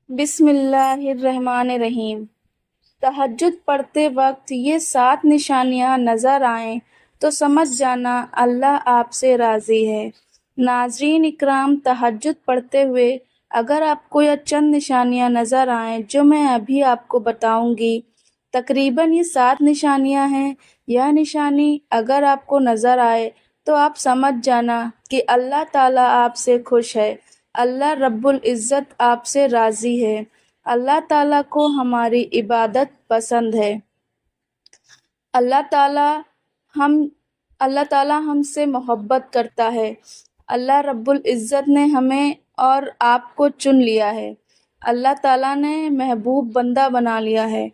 بسم اللہ الرحمن الرحیم۔ تہجد پڑھتے وقت یہ 7 نشانیاں نظر آئیں تو سمجھ جانا اللہ آپ سے راضی ہے۔ ناظرین اکرام، تہجد پڑھتے ہوئے اگر آپ کو یہ چند نشانیاں نظر آئیں جو میں ابھی آپ کو بتاؤں گی، تقریباً یہ 7 نشانیاں ہیں۔ یہ نشانی اگر آپ کو نظر آئے تو آپ سمجھ جانا کہ اللہ تعالیٰ آپ سے خوش ہے، اللہ رب العزت آپ سے راضی ہے، اللہ تعالیٰ کو ہماری عبادت پسند ہے، اللہ تعالیٰ ہم سے محبت کرتا ہے، اللہ رب العزت نے ہمیں اور آپ کو چن لیا ہے، اللہ تعالیٰ نے محبوب بندہ بنا لیا ہے۔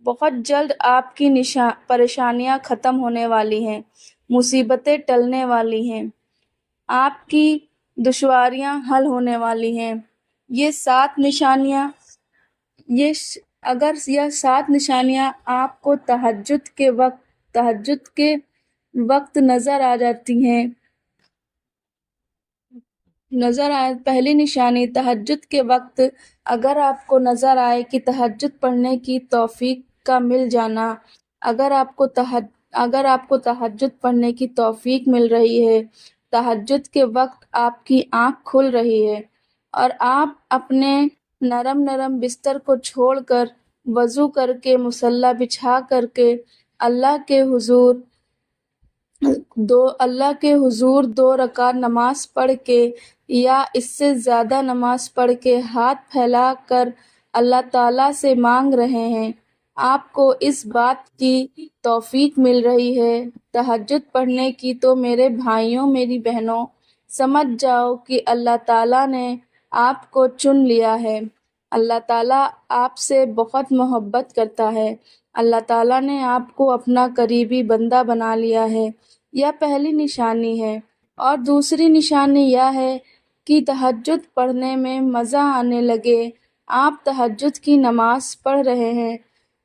بہت جلد آپ کی پریشانیاں ختم ہونے والی ہیں، مصیبتیں ٹلنے والی ہیں، آپ کی دشواریاں حل ہونے والی ہیں۔ یہ 7 نشانیاں اگر یہ 7 نشانیاں آپ کو تہجد کے وقت نظر آ جاتی ہیں، پہلی نشانی تہجد کے وقت اگر آپ کو نظر آئے کہ تہجد پڑھنے کی توفیق کا مل جانا، اگر آپ کو تہجد پڑھنے کی توفیق مل رہی ہے، تہجد کے وقت آپ کی آنکھ کھل رہی ہے اور آپ اپنے نرم بستر کو چھوڑ کر وضو کر کے مصلی بچھا کر کے اللہ کے حضور 2 رکعت نماز پڑھ کے یا اس سے زیادہ نماز پڑھ کے ہاتھ پھیلا کر اللہ تعالیٰ سے مانگ رہے ہیں، آپ کو اس بات کی توفیق مل رہی ہے تہجد پڑھنے کی، تو میرے بھائیوں میری بہنوں سمجھ جاؤ کہ اللہ تعالیٰ نے آپ کو چن لیا ہے، اللہ تعالیٰ آپ سے بہت محبت کرتا ہے، اللہ تعالیٰ نے آپ کو اپنا قریبی بندہ بنا لیا ہے۔ یہ پہلی نشانی ہے۔ اور دوسری نشانی یہ ہے کہ تہجد پڑھنے میں مزہ آنے لگے۔ آپ تہجد کی نماز پڑھ رہے ہیں،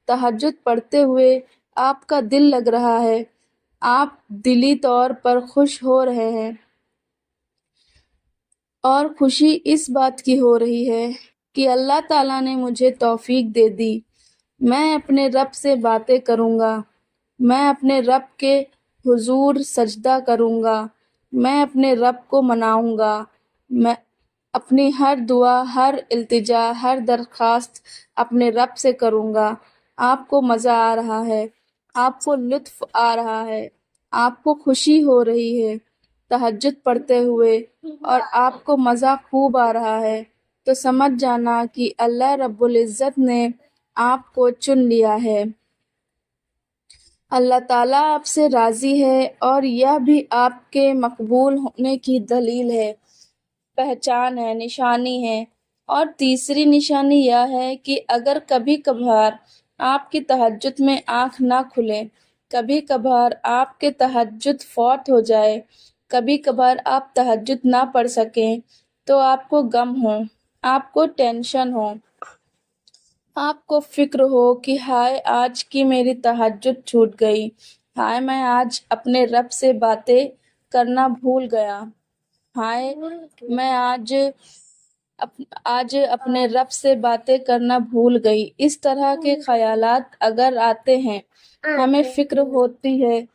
تہجد پڑھتے ہوئے آپ کا دل لگ رہا ہے، آپ دلی طور پر خوش ہو رہے ہیں، اور خوشی اس بات کی ہو رہی ہے کہ اللہ تعالیٰ نے مجھے توفیق دے دی، میں اپنے رب سے باتیں کروں گا، میں اپنے رب کے حضور سجدہ کروں گا، میں اپنے رب کو مناؤں گا، میں اپنی ہر دعا، ہر التجا، ہر درخواست اپنے رب سے کروں گا۔ آپ کو مزہ آ رہا ہے، آپ کو لطف آ رہا ہے، آپ کو خوشی ہو رہی ہے تہجد پڑھتے ہوئے اور آپ کو مزہ خوب آ رہا ہے، تو سمجھ جانا کہ اللہ رب العزت نے آپ کو چن لیا ہے، اللہ تعالیٰ آپ سے راضی ہے، اور یہ بھی آپ کے مقبول ہونے کی دلیل ہے، پہچان ہے، نشانی ہے۔ اور تیسری نشانی یہ ہے کہ اگر کبھی کبھار آپ کی تہجد میں آنکھ نہ کھلے، کبھی کبھار آپ کے تہجد فوت ہو جائے، کبھی کبھار آپ تہجد نہ پڑھ سکیں، تو آپ کو غم ہو، آپ کو ٹینشن ہو، آپ کو فکر ہو کہ ہائے آج کی میری تہجد چھوٹ گئی، ہائے میں آج اپنے رب سے باتیں کرنا بھول گیا، ہائے میں آج اپنے رب سے باتیں کرنا بھول گئی، اس طرح کے خیالات اگر آتے ہیں، ہمیں فکر ہوتی ہے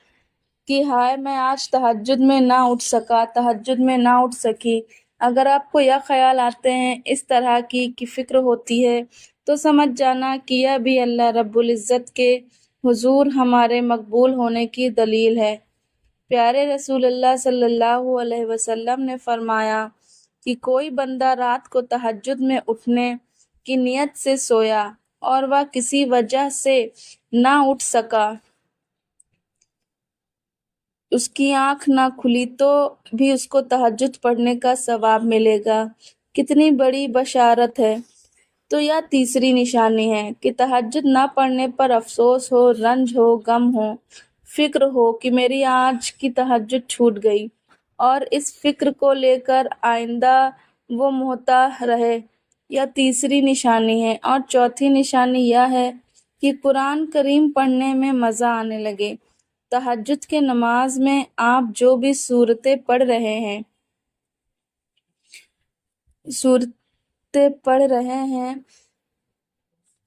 کہ ہائے میں آج تہجد میں نہ اٹھ سکا، تہجد میں نہ اٹھ سکی، اگر آپ کو یہ خیال آتے ہیں، اس طرح کی فکر ہوتی ہے، تو سمجھ جانا کہ یہ بھی اللہ رب العزت کے حضور ہمارے مقبول ہونے کی دلیل ہے۔ پیارے رسول اللہ صلی اللہ علیہ وسلم نے فرمایا کہ کوئی بندہ رات کو تہجد میں اٹھنے کی نیت سے سویا اور وہ کسی وجہ سے نہ اٹھ سکا، اس کی آنکھ نہ کھلی، تو بھی اس کو تہجد پڑھنے کا ثواب ملے گا۔ کتنی بڑی بشارت ہے۔ تو یہ تیسری نشانی ہے کہ تہجد نہ پڑھنے پر افسوس ہو، رنج ہو، غم ہو، فکر ہو کہ میری آج کی تہجد چھوٹ گئی، اور اس فکر کو لے کر آئندہ وہ محتاط رہے، یہ تیسری نشانی ہے۔ اور چوتھی نشانی یہ ہے کہ قرآن کریم پڑھنے میں مزہ آنے لگے۔ تہجد کے نماز میں آپ جو بھی سورتیں پڑھ رہے ہیں، पढ़ रहे हैं,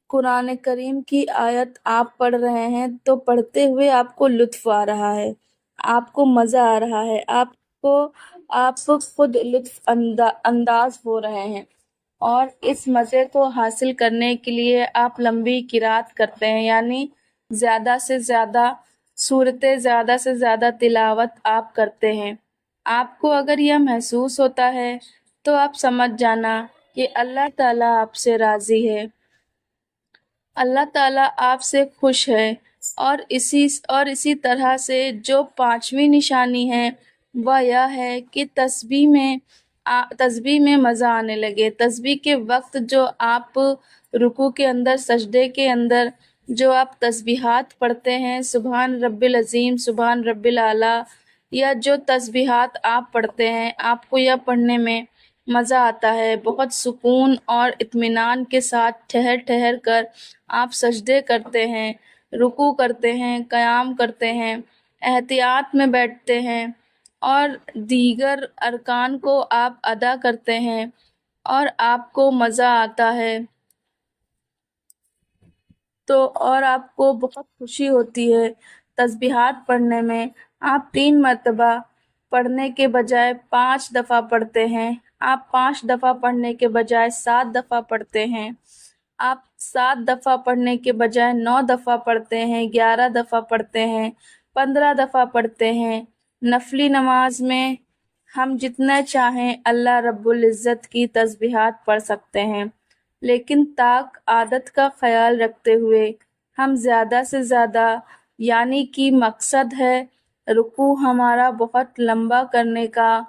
कुरान करीम की आयत आप पढ़ रहे हैं, तो पढ़ते हुए आपको लुत्फ आ रहा है, आपको मज़ा आ रहा है, आप खुद लुत्फ अंदाज हो रहे हैं, और इस मज़े को हासिल करने के लिए आप लंबी किरात करते हैं, यानी ज़्यादा से ज़्यादा सूरतें, ज़्यादा से ज़्यादा तिलावत आप करते हैं। आपको अगर यह महसूस होता है तो आप समझ जाना कि अल्लाह ताला आपसे राज़ी है, अल्लाह ताला आपसे खुश है। और इसी तरह से जो पांचवी निशानी है वह यह है कि तस्बीह में मज़ा आने लगे। तस्बीह के वक्त जो आप रुकू के अंदर, सजदे के अंदर जो आप तस्बीहात पढ़ते हैं, सुभान रब्बिल अज़ीम, सुभान रब्बिल आला, या जो तस्बीहात आप पढ़ते हैं, आपको यह पढ़ने में मज़ा आता है। बहुत सुकून और इत्मीनान के साथ ठहर ठहर कर आप सजदे करते हैं, रुकू करते हैं, क़याम करते हैं, एहतियात में बैठते हैं और दीगर अरकान को आप अदा करते हैं और आपको मज़ा आता है, तो और आपको बहुत खुशी होती है तस्बीहात पढ़ने में। आप 3 मरतबा पढ़ने के बजाय 5 दफ़ा पढ़ते हैं, आप 5 दफ़ा पढ़ने के बजाय 7 दफ़ा पढ़ते हैं, आप 7 दफ़ा पढ़ने के बजाय 9 दफ़ा पढ़ते हैं, 11 दफ़ा पढ़ते हैं, 15 दफ़ा पढ़ते हैं। नफली नमाज में हम जितना चाहें अल्लाह रब्बुल इज़्ज़त की तस्बीहात पढ़ सकते हैं, लेकिन ताक आदत का ख्याल रखते हुए हम ज़्यादा से ज़्यादा, यानी कि मकसद है रुकू हमारा बहुत लंबा करने का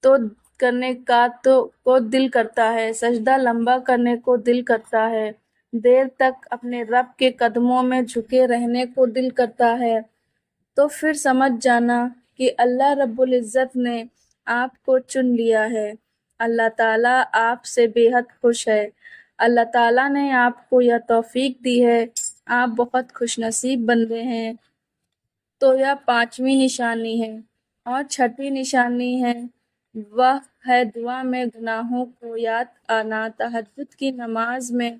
को दिल करता है, सजदा लंबा करने को दिल करता है, देर तक अपने रब के कदमों में झुके रहने को दिल करता है, तो फिर समझ जाना कि अल्लाह रब्बुल इज़्ज़त ने आपको चुन लिया है। अल्लाह ताला आपसे बेहद खुश है। अल्लाह ताला ने आपको यह तौफीक दी है, आप बहुत खुशनसीब बंदे हैं। तो यह 5वीं निशानी है। और 6वीं निशानी है, वह है दुआ में गुनाहों को याद आना। तहज्जुद की नमाज में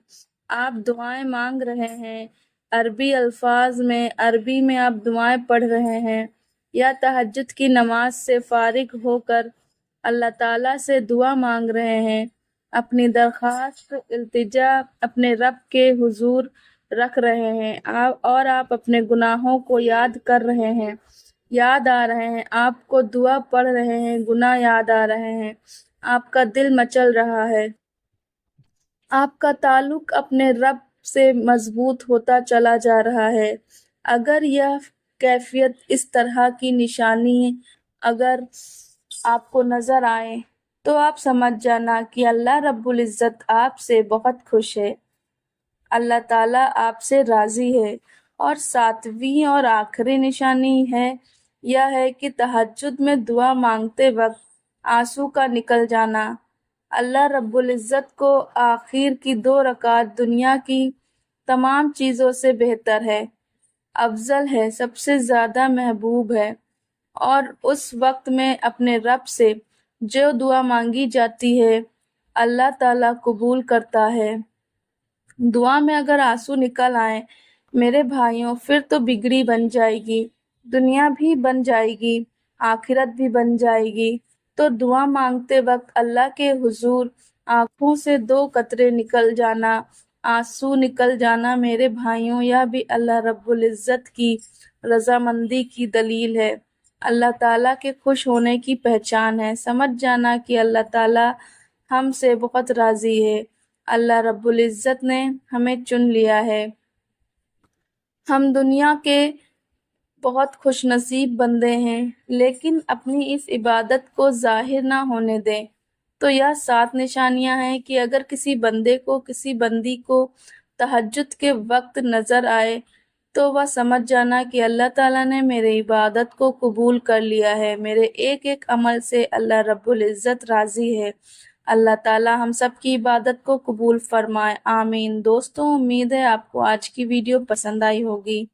आप दुआएं मांग रहे हैं, अरबी में आप दुआएं पढ़ रहे हैं, या तहज्जुद की नमाज से फारिग होकर अल्लाह ताला से दुआ मांग रहे हैं, अपनी दरख्वास्त इल्तिजा अपने रब के हुजूर रख रहे हैं, और आप अपने गुनाहों को याद कर रहे हैं, याद आ रहे हैं, आपको दुआ पढ़ रहे हैं, गुनाह याद आ रहे हैं, आपका दिल मचल रहा है, आपका ताल्लुक अपने रब से मजबूत होता चला जा रहा है। अगर यह कैफियत, इस तरह की निशानी अगर आपको नज़र आए तो आप समझ जाना कि अल्लाह रब्बुल इज़्ज़त आपसे बहुत खुश है, अल्लाह ताला आपसे राज़ी है। और 7वीं और आखिरी निशानी है, यह है कि तहज्जुद में दुआ मांगते वक्त आंसू का निकल जाना। अल्लाह रब्बुल इज़्ज़त को आखिर की 2 रकात दुनिया की तमाम चीज़ों से बेहतर है, अफजल है, सबसे ज़्यादा महबूब है, और उस वक्त में अपने रब से जो दुआ मांगी जाती है अल्लाह ताला कबूल करता है। दुआ में अगर आंसू निकल आए मेरे भाइयों, फिर तो बिगड़ी बन जाएगी, दुनिया भी बन जाएगी, आखिरत भी बन जाएगी। तो दुआ मांगते वक्त अल्लाह के हुजूर आंखों से 2 कतरे निकल जाना, आंसू निकल जाना मेरे भाइयों, यह भी अल्लाह रब्बुल इज़्ज़त की रज़ामंदी की दलील है, अल्लाह ताला के खुश होने की पहचान है। समझ जाना कि अल्लाह ताला हमसे बहुत राज़ी है, अल्लाह रब्बुल इज़्ज़त ने हमें चुन लिया है। हम दुनिया के बहुत खुशनसीब बंदे हैं, लेकिन अपनी इस इबादत को ज़ाहिर ना होने दें। तो यह 7 निशानियां हैं कि अगर किसी बंदे को, किसी बंदी को तहज्जुद के वक्त नज़र आए तो वह समझ जाना कि अल्लाह ताला ने मेरी इबादत को कबूल कर लिया है, मेरे एक एक अमल से अल्लाह रब्बुल इज़्ज़त राज़ी है। अल्लाह ताला हम सब की इबादत को कबूल फरमाए, आमीन। दोस्तों, उम्मीद है आपको आज की वीडियो पसंद आई होगी।